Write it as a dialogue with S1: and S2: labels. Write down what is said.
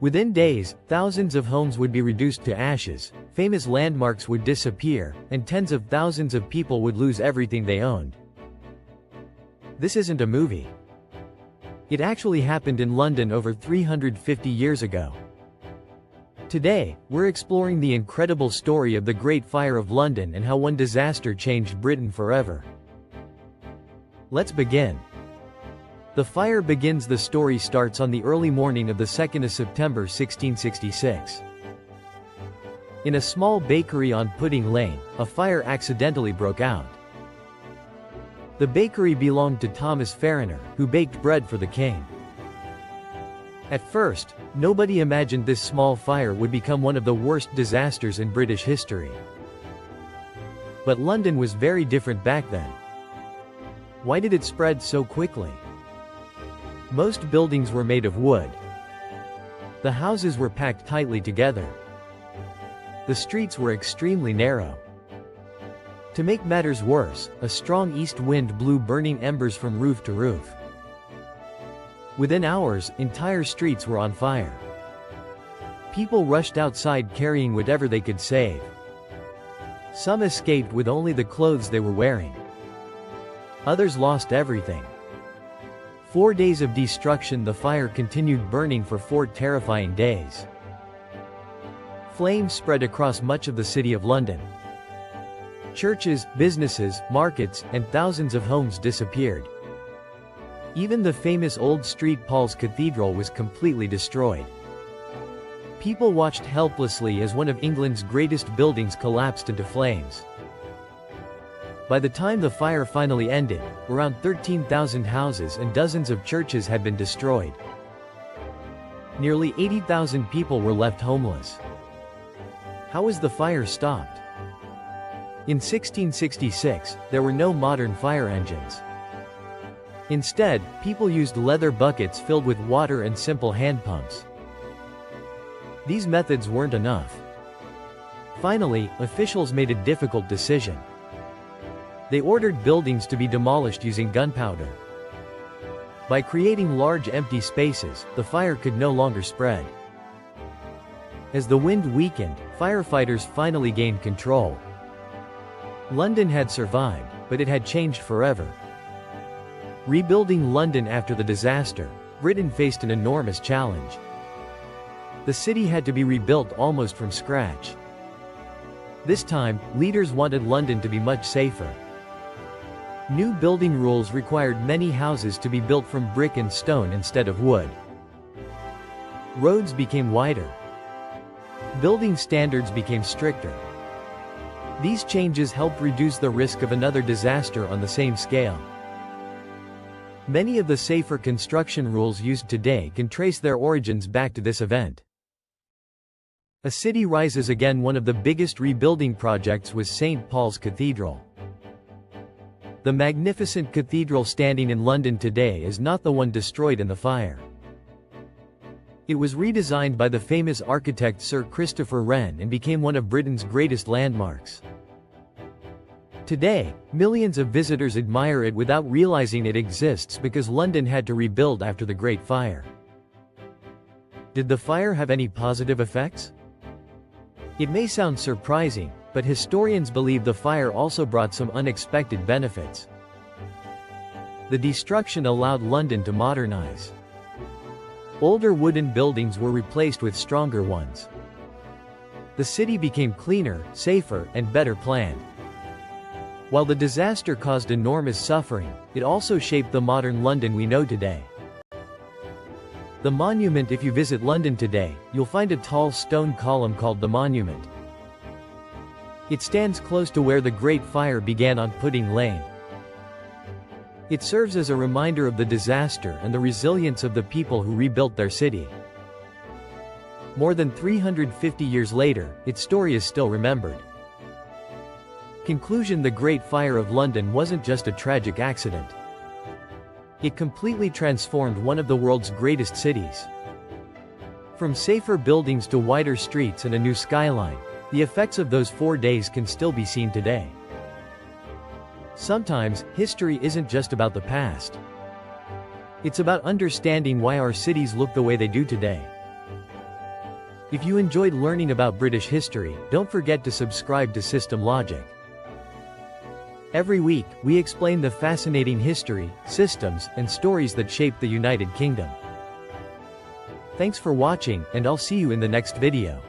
S1: Within days, thousands of homes would be reduced to ashes, famous landmarks would disappear, and tens of thousands of people would lose everything they owned. This isn't a movie. It actually happened in London over 350 years ago. Today, we're exploring the incredible story of the Great Fire of London and how one disaster changed Britain forever. Let's begin. The fire begins. The story starts on the early morning of the 2nd of September 1666. In a small bakery on Pudding Lane, a fire accidentally broke out. The bakery belonged to Thomas Farriner, who baked bread for the king. At first, nobody imagined this small fire would become one of the worst disasters in British history. But London was very different back then. Why did it spread so quickly? Most buildings were made of wood. The houses were packed tightly together. The streets were extremely narrow. To make matters worse, a strong east wind blew burning embers from roof to roof. Within hours, entire streets were on fire. People rushed outside carrying whatever they could save. Some escaped with only the clothes they were wearing. Others lost everything. 4 days of destruction. The fire continued burning for 4 terrifying days. Flames spread across much of the city of London. Churches, businesses, markets, and thousands of homes disappeared. Even the famous old St. Paul's Cathedral was completely destroyed. People watched helplessly as one of England's greatest buildings collapsed into flames. By the time the fire finally ended, around 13,000 houses and dozens of churches had been destroyed. Nearly 80,000 people were left homeless. How was the fire stopped? In 1666, there were no modern fire engines. Instead, people used leather buckets filled with water and simple hand pumps. These methods weren't enough. Finally, officials made a difficult decision. They ordered buildings to be demolished using gunpowder. By creating large empty spaces, the fire could no longer spread. As the wind weakened, firefighters finally gained control. London had survived, but it had changed forever. Rebuilding London after the disaster, Britain faced an enormous challenge. The city had to be rebuilt almost from scratch. This time, leaders wanted London to be much safer. New building rules required many houses to be built from brick and stone instead of wood. Roads became wider. Building standards became stricter. These changes helped reduce the risk of another disaster on the same scale. Many of the safer construction rules used today can trace their origins back to this event. A city rises again. One of the biggest rebuilding projects was St. Paul's Cathedral. The magnificent cathedral standing in London today is not the one destroyed in the fire. It was redesigned by the famous architect Sir Christopher Wren and became one of Britain's greatest landmarks. Today, millions of visitors admire it without realizing it exists because London had to rebuild after the Great Fire. Did the fire have any positive effects? It may sound surprising, but historians believe the fire also brought some unexpected benefits. The destruction allowed London to modernize. Older wooden buildings were replaced with stronger ones. The city became cleaner, safer, and better planned. While the disaster caused enormous suffering, it also shaped the modern London we know today. The monument. If you visit London today, you'll find a tall stone column called the Monument. It stands close to where the Great Fire began on Pudding Lane. It serves as a reminder of the disaster and the resilience of the people who rebuilt their city. More than 350 years later, its story is still remembered. Conclusion: the Great Fire of London wasn't just a tragic accident. It completely transformed one of the world's greatest cities. From safer buildings to wider streets and a new skyline, the effects of those 4 days can still be seen today. Sometimes, history isn't just about the past. It's about understanding why our cities look the way they do today. If you enjoyed learning about British history, don't forget to subscribe to System Logic. Every week, we explain the fascinating history, systems, and stories that shaped the United Kingdom. Thanks for watching, and I'll see you in the next video.